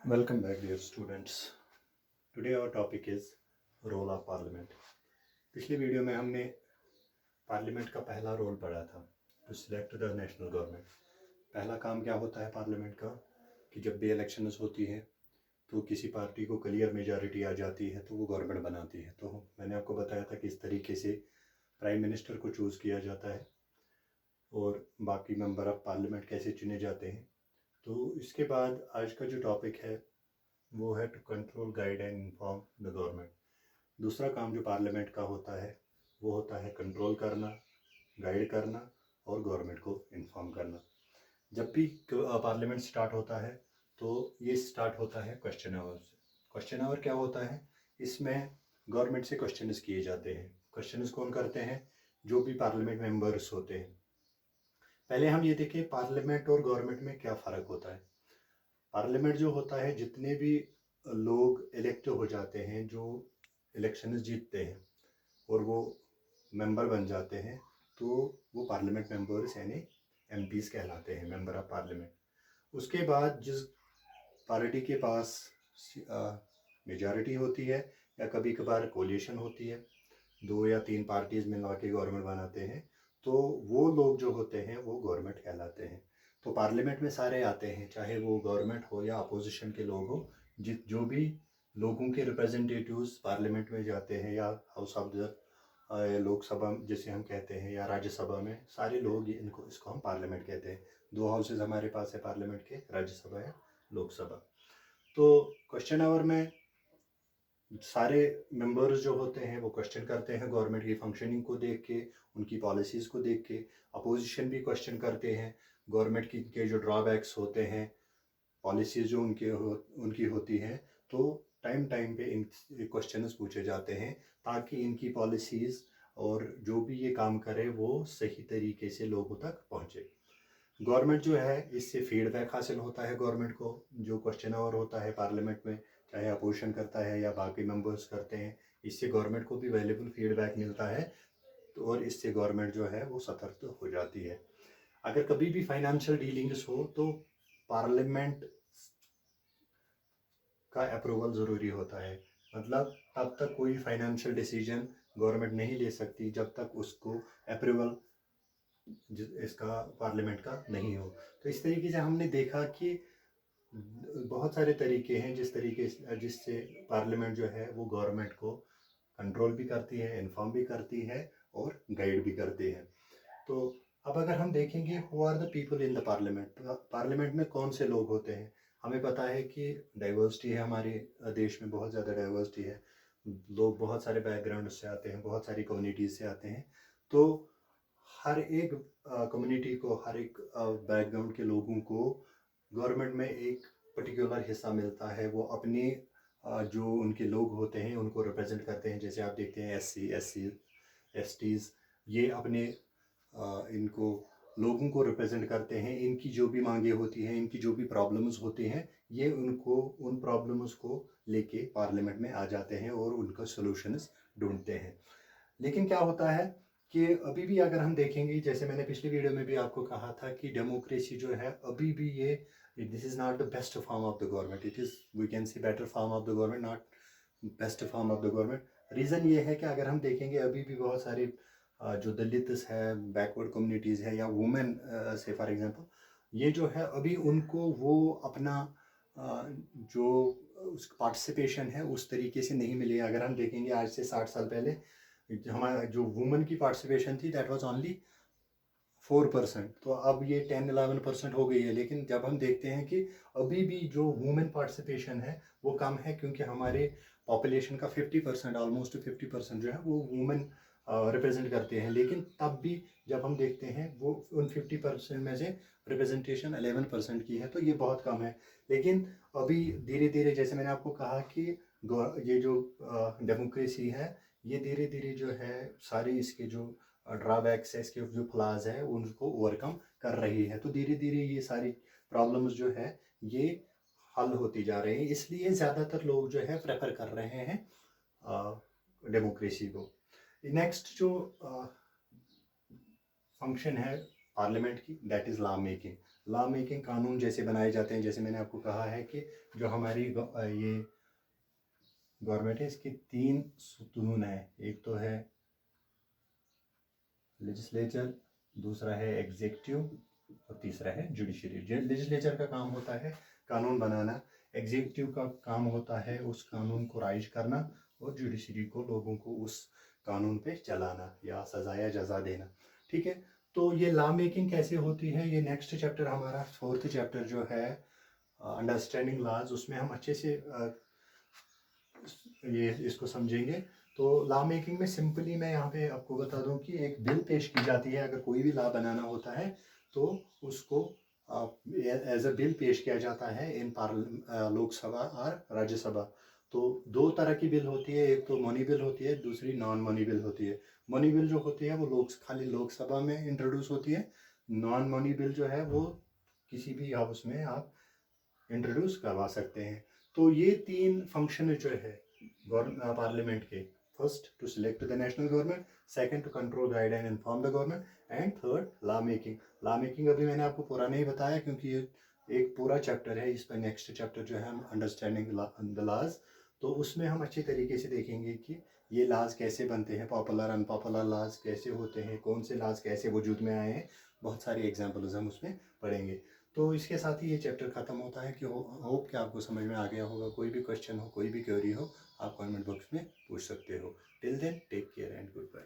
Welcome back, dear students. Today our topic is role of parliament. पिछली video में हमने parliament का पहला रोल पढ़ा था, to select the national government. पहला काम क्या होता है पार्लियामेंट का कि जब भी इलेक्शंस होती है तो किसी पार्टी को क्लियर मेजॉरिटी आ जाती है तो वो गवर्नमेंट बनाती है। तो मैंने आपको बताया था कि इस तरीके से प्राइम मिनिस्टर को चूज़ किया जाता है और बाकी मेंबर ऑफ पार्लियामेंट कैसे चुने जाते हैं। तो इसके बाद आज का जो टॉपिक है वो है to control, guide and inform the government. दूसरा काम जो पार्लियामेंट का होता है वो होता है कंट्रोल करना, गाइड करना और गवर्नमेंट को इन्फॉर्म करना। जब भी पार्लियामेंट स्टार्ट होता है तो ये स्टार्ट होता है क्वेश्चन आवर से। क्वेश्चन आवर क्या होता है? इसमें गवर्नमेंट से क्वेश्चंस किए जाते हैं। क्वेश्चंस कौन करते हैं? जो भी पार्लियामेंट मेंबर्स होते हैं। पहले हम ये देखें पार्लियामेंट और गवर्नमेंट में क्या फ़र्क होता है। पार्लियामेंट जो होता है, जितने भी लोग इलेक्ट हो जाते हैं, जो इलेक्शन जीतते हैं और वो मेंबर बन जाते हैं, तो वो पार्लियामेंट मेंबर्स यानी एमपीज़ कहलाते हैं, मेंबर ऑफ पार्लियामेंट। उसके बाद जिस पार्टी के पास मेजॉरिटी होती है या कभी कभार कोलिशन होती है, 2 या 3 पार्टीज मिला के गवर्नमेंट बनाते हैं, तो वो लोग जो होते हैं वो गवर्नमेंट कहलाते हैं। तो पार्लियामेंट में सारे आते हैं, चाहे वो गवर्नमेंट हो या अपोजिशन के लोग हो। जो भी लोगों के रिप्रेजेंटेटिव्स पार्लियामेंट में जाते हैं या हाउस ऑफ द लोकसभा जिसे हम कहते हैं या राज्यसभा में, सारे लोग इसको हम पार्लियामेंट कहते हैं। 2 हाउसेज हमारे पास है पार्लियामेंट के, राज्यसभा या लोकसभा। तो क्वेश्चन आवर में सारे मेंबर्स जो होते हैं वो क्वेश्चन करते हैं गवर्नमेंट की फंक्शनिंग को देख के, उनकी पॉलिसीज़ को देख के। अपोजिशन भी क्वेश्चन करते हैं गवर्नमेंट की के जो ड्रॉबैक्स होते हैं, पॉलिसीज़ जो उनकी होती हैं। तो टाइम टाइम पे इन क्वेश्चंस पूछे जाते हैं ताकि इनकी पॉलिसीज़ और जो भी ये काम करे वो सही तरीके से लोगों तक पहुँचे। गवर्नमेंट जो है, इससे फीडबैक हासिल होता है गवर्नमेंट को। जो क्वेश्चन आवर होता है पार्लियामेंट में, चाहे अपोजिशन करता है या बाकी मेंबर्स करते हैं, इससे गवर्नमेंट को भी वैल्यूबल फीडबैक मिलता है। तो और इससे गवर्नमेंट जो है वो सतर्क हो जाती है। अगर कभी भी फाइनेंशियल डीलिंग्स हो तो पार्लियामेंट का अप्रूवल ज़रूरी होता है। मतलब तब तक कोई फाइनेंशियल डिसीजन गवर्नमेंट नहीं ले सकती जब तक उसको अप्रूवल इसका पार्लियामेंट का नहीं हो। तो इस तरीके से हमने देखा कि बहुत सारे तरीके हैं जिससे पार्लियामेंट जो है वो गवर्नमेंट को कंट्रोल भी करती है, इन्फॉर्म भी करती है और गाइड भी करती है। तो अब अगर हम देखेंगे who are the people in the parliament, parliament में कौन से लोग होते हैं। हमें पता है कि डाइवर्सिटी है हमारे देश में, बहुत ज़्यादा डाइवर्सिटी है। लोग बहुत सारे बैकग्राउंड से आते हैं, बहुत सारी कम्युनिटीज़ से आते हैं। तो हर एक कम्युनिटी को, हर एक बैकग्राउंड के लोगों को गवर्नमेंट में एक पर्टिकुलर हिस्सा मिलता है। वो अपने जो उनके लोग होते हैं उनको रिप्रेजेंट करते हैं। जैसे आप देखते हैं एसटीज़, ये अपने इनको लोगों को रिप्रेजेंट करते हैं। इनकी जो भी मांगे होती हैं, इनकी जो भी प्रॉब्लम्स होती हैं, ये उनको उन प्रॉब्लम्स को लेके पार्लियामेंट में आ जाते हैं और उनका सॉल्यूशंस ढूंढते हैं। लेकिन क्या होता है कि अभी भी अगर हम देखेंगे, जैसे मैंने पिछली वीडियो में भी आपको कहा था कि डेमोक्रेसी जो है अभी भी ये this is not the best form of the government. It is, we can see better form of the government, not best form of the government. Reason ये है कि अगर हम देखेंगे अभी भी बहुत सारे जो दलित्स है, बैकवर्ड कम्युनिटीज़ है या वुमेन से फॉर एग्जांपल, ये जो है अभी उनको वो अपना जो उस पार्टिसिपेशन है उस तरीके से नहीं मिली। अगर हम देखेंगे आज से 60 साल पहले हमारा जो वुमेन की पार्टिसिपेशन थी दैट वाज ओनली 4%। तो अब ये 10-11% हो गई है। लेकिन जब हम देखते हैं कि अभी भी जो वुमेन पार्टिसिपेशन है वो कम है, क्योंकि हमारे पॉपुलेशन का 50%, ऑलमोस्ट 50% जो है वो वुमेन रिप्रेजेंट करते हैं। लेकिन तब भी जब हम देखते हैं वो उन 50% में से रिप्रेजेंटेशन 11% की है, तो ये बहुत कम है। लेकिन अभी धीरे धीरे, जैसे मैंने आपको कहा कि ये जो डेमोक्रेसी है, ये धीरे धीरे जो है सारे इसके जो ड्रॉबैक्स है, इसके जो फ्लाज है, उनको ओवरकम कर रही है। तो धीरे धीरे ये सारी प्रॉब्लम्स जो है ये हल होती जा रही है। इसलिए ज़्यादातर लोग जो है प्रेफर कर रहे हैं डेमोक्रेसी को। नेक्स्ट जो फंक्शन है पार्लियामेंट की, that is law making. Law making, कानून जैसे बनाए जाते हैं, जैसे मैंने आपको कहा है कि जो हमारी ये गवर्नमेंट है इसकी 3 सुतून है। एक तो है लेजिस्लेचर, दूसरा है एग्जीक्यूटिव और तीसरा है जुडिशरी। लेजिस्लेचर का काम होता है कानून बनाना, एग्जीक्यूटिव का काम होता है उस कानून को राइज करना, और जुडिशरी को लोगों को उस कानून पे चलाना या सजा या जजा देना। ठीक है, तो ये लॉ मेकिंग कैसे होती है, ये नेक्स्ट चैप्टर हमारा 4th चैप्टर जो है अंडरस्टैंडिंग लॉज, उसमें हम अच्छे से ये इसको समझेंगे। तो लॉ मेकिंग में सिंपली मैं यहाँ पे आपको बता दूं कि एक बिल पेश की जाती है। अगर कोई भी लॉ बनाना होता है तो उसको एज अ बिल पेश किया जाता है इन लोकसभा और राज्यसभा। तो 2 तरह की बिल होती है, एक तो मनी बिल होती है, दूसरी नॉन मनी बिल होती है। मनी बिल जो होती है वो खाली लोकसभा में इंट्रोड्यूस होती है। नॉन मनी बिल जो है वो किसी भी हाउस में आप इंट्रोड्यूस करवा सकते हैं। तो ये 3 फंक्शन जो है पार्लियामेंट के, first to select the national government, second to control, guide and inform the government, and third law making. Law making अभी मैंने आपको पूरा नहीं बताया क्योंकि ये एक पूरा चैप्टर है। इस पर नेक्स्ट चैप्टर जो है हम अंडरस्टैंडिंग द लॉज, तो उसमें हम अच्छी तरीके से देखेंगे कि ये लॉज कैसे बनते हैं, पॉपुलर अनपॉपुलर लॉज कैसे होते हैं, कौन से लॉज कैसे वजूद में आए हैं, बहुत सारे एग्जाम्पल्स हम उसमें पढ़ेंगे। तो इसके साथ ही ये चैप्टर ख़त्म होता है कि होप कि आपको समझ में आ गया होगा। कोई भी क्वेश्चन हो, कोई भी क्वेरी हो, आप कमेंट बॉक्स में पूछ सकते हो। Till then take care and good bye.